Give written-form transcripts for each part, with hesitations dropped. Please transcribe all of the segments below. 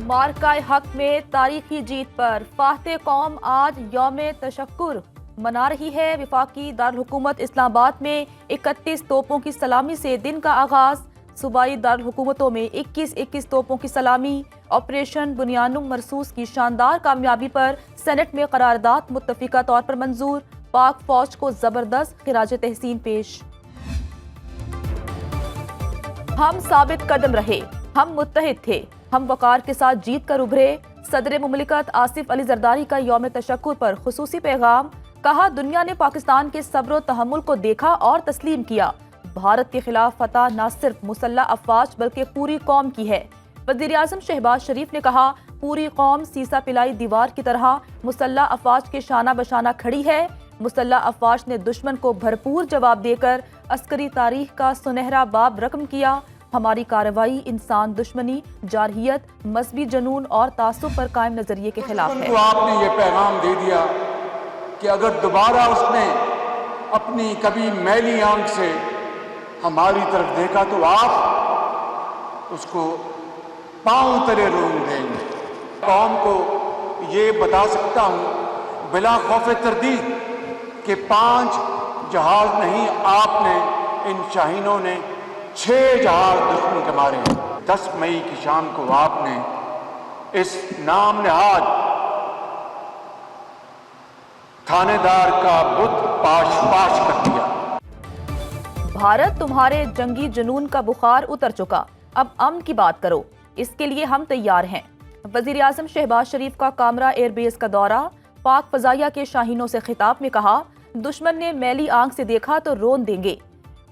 मार्का हक में तारीखी जीत पर फातह कौम आज यौम तशक्कुर मना रही है। वफाकी दारुल-हुकूमत इस्लामाबाद में 31 तोपों की सलामी से दिन का आगाज। सूबाई दारुल-हुकूमतों में 21 तोपों की सलामी। ऑपरेशन बुनियानुम मरसूस की शानदार कामयाबी पर सेनेट में करारदाद मुत्तफिका तौर पर मंजूर। पाक फौज को जबरदस्त खिराज तहसीन पेश। हम साबित कदम रहे, हम मुत्तहिद थे, हम वकार के साथ जीत कर उभरे। सदर मुमलिकत आसिफ अली जरदारी का यौम तशक्कुर पर खुसूसी पैगाम। कहा, दुनिया ने पाकिस्तान के सब्र तहम्मुल को देखा और तस्लीम किया। भारत के खिलाफ फतह न सिर्फ मुसल्लह अफवाज बल्कि पूरी कौम की है। वज़ीर आज़म शहबाज शरीफ ने कहा, पूरी कौम सीसा पिलाई दीवार की तरह मुसल्लह अफवाज के शाना बशाना खड़ी है। मुसल्लह अफवाज ने दुश्मन को भरपूर जवाब देकर अस्करी तारीख का सुनहरा बाब रकम किया। हमारी कार्रवाई इंसान दुश्मनी, जारहियत, मजहबी जनून और तासुब पर कायम नजरिए के खिलाफ है। तो आपने ये पैगाम दे दिया कि अगर दोबारा उसने अपनी कभी मैली आंख से हमारी तरफ देखा तो आप उसको पांव तले रोन देंगे। कौम को ये बता सकता हूँ बिला खौफ तरदीद कि 5 जहाज नहीं, आपने इन शाहीनों ने 6 जहाज दुश्मन के मारे हैं। 10 मई की शाम को आपने इस नाम नहाद थानेदार का बुत पाश पाश कर दिया। भारत, तुम्हारे जंगी जुनून का बुखार उतर चुका, अब अमन की बात करो, इसके लिए हम तैयार हैं। वज़ीर आज़म शहबाज शरीफ का कामरा एयरबेस का दौरा। पाक फजाइया के शाहीनों से खिताब में कहा, दुश्मन ने मैली आंख से देखा तो रोन देंगे।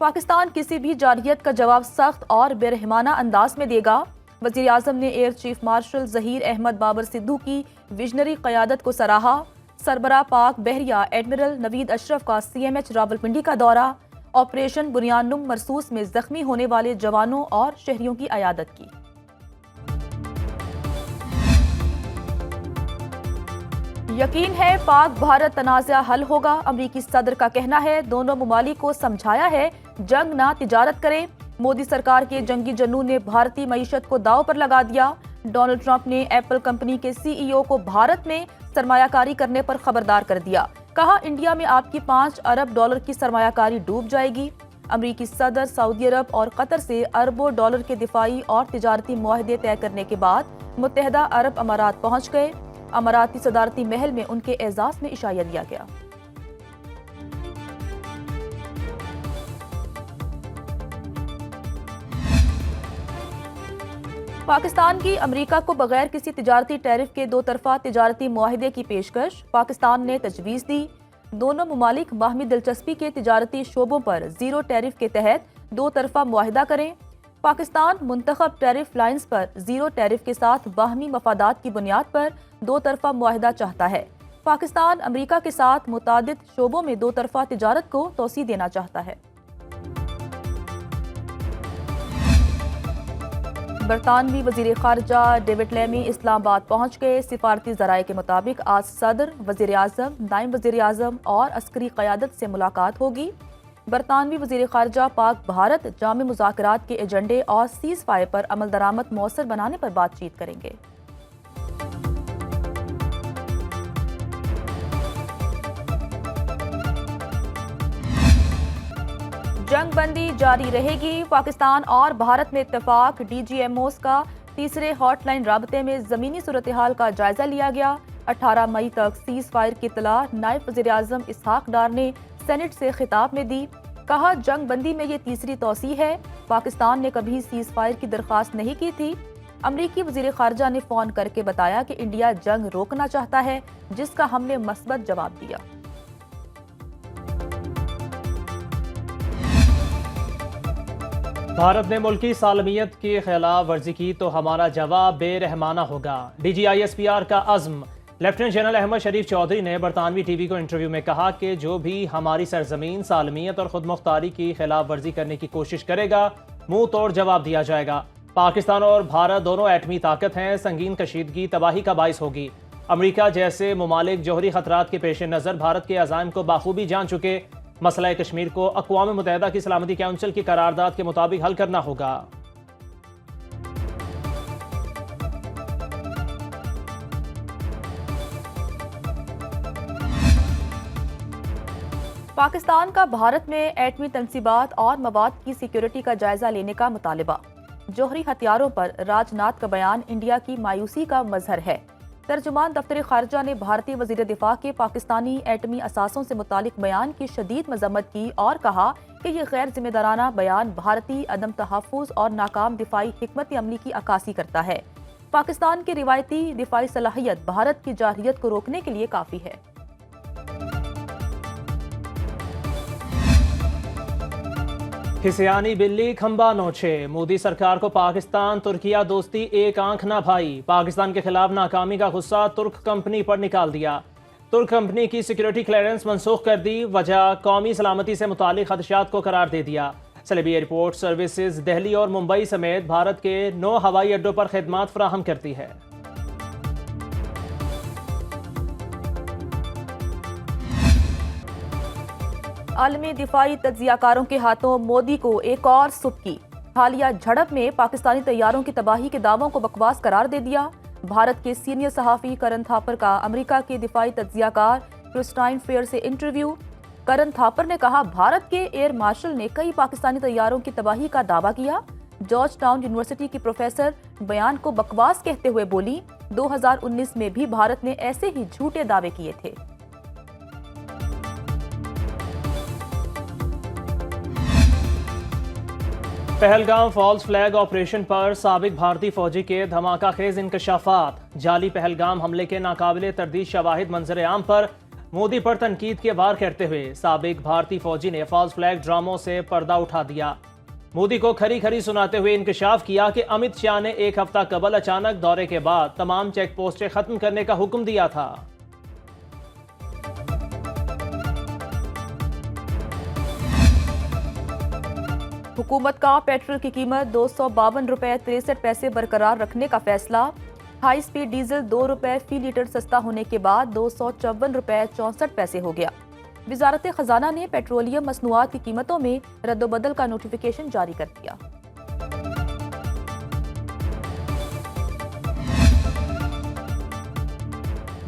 पाकिस्तान किसी भी जारहियत का जवाब सख्त और बेरहमाना अंदाज में देगा। वज़ीर आज़म ने air chief marshal Zaheer Ahmed Babar Sidhu की विजनरी क़यादत को सराहा। सरबरा पाक बहरिया एडमिरल नवीद अशरफ का CMH रावलपिंडी का दौरा। ऑपरेशन बुनियानुम मरसूस में जख्मी होने वाले जवानों और शहरियों की अयादत की। यकीन है पाक भारत तनाज़ा हल होगा। अमरीकी सदर का कहना है, दोनों ममालिक को समझाया है जंग ना तिजारत करें। मोदी सरकार के जंगी जनून ने भारतीय मईशत को दांव पर लगा दिया। डोनाल्ड ट्रंप ने एप्पल कंपनी के CEO को भारत में सरमायाकारी करने पर खबरदार कर दिया। कहा, इंडिया में आपकी $5 अरब की सरमायाकारी डूब जाएगी। अमरीकी सदर सऊदी अरब और कतर से अरबों डॉलर के दिफाई और तिजारती मुआहदे तय करने के बाद मुत्तहदा अरब अमारात पहुंच गए। अमाराती सदारती महल में उनके एजाज में इशारा दिया गया। पाकिस्तान की अमेरिका को बगैर किसी तिजारती टैरिफ के 2 तरफा तिजारती मुआहदे की पेशकश। पाकिस्तान ने तजवीज़ दी, दोनों ममालिक बाहमी दिलचस्पी के तिजारती शोबों पर 0 टैरिफ के तहत 2 तरफा मुआहदा करें। पाकिस्तान मुंतखब टैरिफ लाइन्स पर 0 टैरिफ के साथ बाहमी मफादात की बुनियाद पर 2 तरफा मुआहदा चाहता है। पाकिस्तान अमेरिका के साथ मुतादिद शोबों में 2 तरफा तिजारत को तोसी देना चाहता है। बरतानवी वज़ीर ख़ारजा डेविड लेमी इस्लामाबाद पहुँच गए। सिफारती ज़राए के मुताबिक आज सदर, वज़ीर आज़म, नायब वज़ीर आज़म और अस्करी क़यादत से मुलाकात होगी। बरतानवी वज़ीर ख़ारजा पाक भारत जामी मुज़ाकरात के एजेंडे और सीज़ फायर पर अमल दरामद मौसर बनाने पर बातचीत करेंगे। जंग बंदी जारी रहेगी। पाकिस्तान और भारत में इत्तेफाक। DGMOs का तीसरे हॉटलाइन राबते में ज़मीनी सूरत हाल का जायजा लिया गया। 18 मई तक सीज़ फायर की इत्तला नायब वज़ीर आज़म इसहाक डार ने सेनेट से खिताब में दी। कहा, जंग बंदी में ये तीसरी तौसी है। पाकिस्तान ने कभी सीज़ फायर की दरख्वास्त नहीं की थी। अमरीकी वज़ीर ख़ारजा ने फ़ोन करके बताया कि इंडिया जंग रोकना चाहता है, जिसका हमने मस्बत जवाब दिया। भारत ने मुल्की सालमियत की खिलाफ वर्जी की तो हमारा जवाब बेरहमाना होगा। DGISPR का अज़्म। लेफ्टिनेंट जनरल अहमद शरीफ चौधरी ने बरतानवी TV को इंटरव्यू में कहा कि जो भी हमारी सरजमीन, सालमियत और खुद मुख्तारी की खिलाफ वर्जी करने की कोशिश करेगा, मुंह तोड़ जवाब दिया जाएगा। पाकिस्तान और भारत दोनों एटमी ताकत हैं, संगीन कशीदगी तबाही का बाइस होगी। अमरीका जैसे ममालिक जौहरी खतरात के पेश नज़र भारत के अज़ाइम को बाखूबी जान चुके। मसला कश्मीर को अक़वाम मुत्तहिदा की सलामती काउंसिल की करारदाद के मुताबिक हल करना होगा। پاکستان کا بھارت میں ایٹمی تنصیبات اور مواد کی سیکیورٹی کا جائزہ لینے کا مطالبہ۔ جوہری ہتھیاروں پر راج ناتھ کا بیان انڈیا کی مایوسی کا مظہر ہے۔ ترجمان دفتر خارجہ نے بھارتی وزیر دفاع کے پاکستانی ایٹمی اثاثوں سے متعلق بیان کی شدید مذمت کی اور کہا کہ یہ غیر ذمہ دارانہ بیان بھارتی عدم تحفظ اور ناکام دفاعی حکمت عملی کی عکاسی کرتا ہے۔ پاکستان کی روایتی دفاعی صلاحیت بھارت کی جارحیت کو روکنے کے لیے کافی ہے۔ کھسیانی بلی کھمبا نوچے، مودی سرکار کو پاکستان ترکیہ دوستی ایک آنکھ نہ بھائی۔ پاکستان کے خلاف ناکامی کا غصہ ترک کمپنی پر نکال دیا۔ ترک کمپنی کی سیکیورٹی کلیئرنس منسوخ کر دی، وجہ قومی سلامتی سے متعلق خدشات کو قرار دے دیا۔ سلیبی ایئرپورٹ سروسز دہلی اور ممبئی سمیت بھارت کے 9 ہوائی اڈوں پر خدمات فراہم کرتی ہے۔ عالمی دفاعی تجزیہ کاروں کے ہاتھوں مودی کو ایک اور سبکی۔ حالیہ جھڑپ میں پاکستانی طیاروں کی تباہی کے دعووں کو بکواس قرار دے دیا۔ بھارت کے سینئر صحافی کرن تھاپر کا امریکہ کے دفاعی تجزیہ کار کرسٹائن فیئر سے انٹرویو۔ کرن تھاپر نے کہا بھارت کے ایئر مارشل نے کئی پاکستانی طیاروں کی تباہی کا دعویٰ کیا۔ جارج ٹاؤن یونیورسٹی کی پروفیسر بیان کو بکواس کہتے ہوئے بولی 2019 میں بھی بھارت نے ایسے ہی جھوٹے دعوے کیے تھے۔ پہلگام فالس فلیگ آپریشن پر سابق بھارتی فوجی کے دھماکہ خیز انکشافات۔ جعلی پہلگام حملے کے ناقابل تردید شواہد منظر عام پر مودی پر تنقید کے وار کرتے ہوئے سابق بھارتی فوجی نے فالس فلیگ ڈراموں سے پردہ اٹھا دیا۔ مودی کو کھری کھری سناتے ہوئے انکشاف کیا کہ امت شاہ نے ایک ہفتہ قبل اچانک دورے کے بعد تمام چیک پوسٹیں ختم کرنے کا حکم دیا تھا۔ حکومت کا پیٹرول کی قیمت 252 روپے 63 پیسے برقرار رکھنے کا فیصلہ۔ ہائی سپیڈ ڈیزل 2 روپے فی لیٹر سستا ہونے کے بعد 254 روپے 64 پیسے ہو گیا۔ وزارت خزانہ نے پیٹرولیم مصنوعات کی قیمتوں میں رد و بدل کا نوٹیفیکیشن جاری کر دیا۔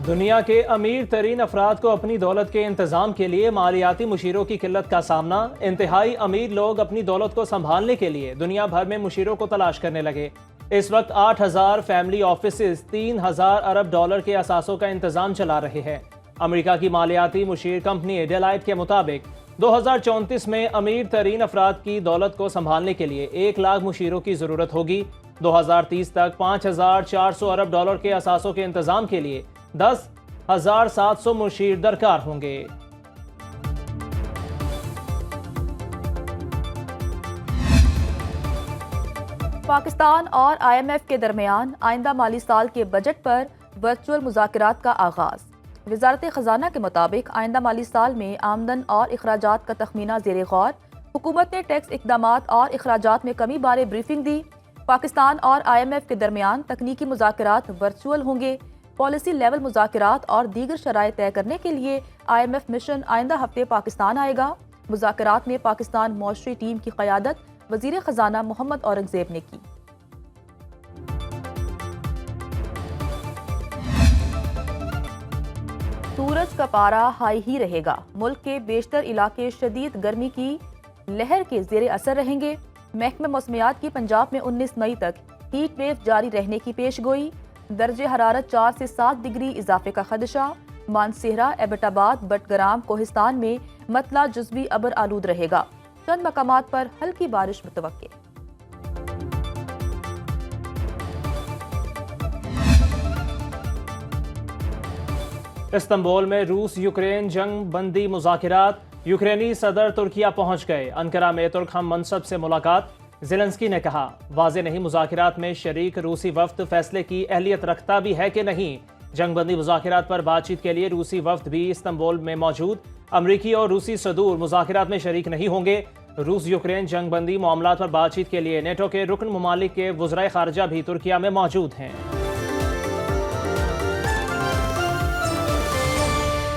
دنیا کے امیر ترین افراد کو اپنی دولت کے انتظام کے لیے مالیاتی مشیروں کی قلت کا سامنا۔ انتہائی امیر لوگ اپنی دولت کو سنبھالنے کے لیے دنیا بھر میں مشیروں کو تلاش کرنے لگے۔ اس وقت 8000 فیملی آفیسز 3000 ارب ڈالر کے اثاثوں کا انتظام چلا رہے ہیں۔ امریکہ کی مالیاتی مشیر کمپنی ڈیلائٹ کے مطابق 2034 میں امیر ترین افراد کی دولت کو سنبھالنے کے لیے 1 لاکھ مشیروں کی ضرورت ہوگی۔ 2030 تک 5400 ارب ڈالر کے اثاثوں کے انتظام کے لیے 10,700 مشیر درکار ہوں گے۔ پاکستان اور IMF کے درمیان آئندہ مالی سال کے بجٹ پر ورچوئل مذاکرات کا آغاز۔ وزارت خزانہ کے مطابق آئندہ مالی سال میں آمدن اور اخراجات کا تخمینہ زیر غور۔ حکومت نے ٹیکس اقدامات اور اخراجات میں کمی بارے بریفنگ دی۔ پاکستان اور IMF کے درمیان تکنیکی مذاکرات ورچوئل ہوں گے۔ پالیسی لیول مذاکرات اور دیگر شرائط طے کرنے کے لیے IMF مشن آئندہ ہفتے پاکستان آئے گا۔ مذاکرات میں پاکستان معاشری ٹیم کی قیادت وزیر خزانہ محمد اورنگزیب نے کی۔ سورج کا پارہ ہائی ہی رہے گا۔ ملک کے بیشتر علاقے شدید گرمی کی لہر کے زیر اثر رہیں گے۔ محکمہ موسمیات کی پنجاب میں 19 مئی تک ہیٹ ویو جاری رہنے کی پیش گوئی۔ درجہ حرارت 4 سے 7 ڈگری اضافے کا خدشہ۔ مانسہرہ، ایبٹ آباد، بٹگرام، کوہستان میں مطلع جزوی ابر آلود رہے گا۔ چند مقامات پر ہلکی بارش متوقع۔ استنبول میں روس یوکرین جنگ بندی مذاکرات۔ یوکرینی صدر ترکیہ پہنچ گئے۔ انقرہ میں ترک ہم منصب سے ملاقات۔ زیلنسکی نے کہا واضح نہیں مذاکرات میں شریک روسی وفد فیصلے کی اہلیت رکھتا بھی ہے کہ نہیں۔ جنگ بندی مذاکرات پر بات چیت کے لیے روسی وفد بھی استنبول میں موجود۔ امریکی اور روسی صدور مذاکرات میں شریک نہیں ہوں گے۔ روس یوکرین جنگ بندی معاملات پر بات چیت کے لیے نیٹو کے رکن ممالک کے وزرائے خارجہ بھی ترکیہ میں موجود ہیں۔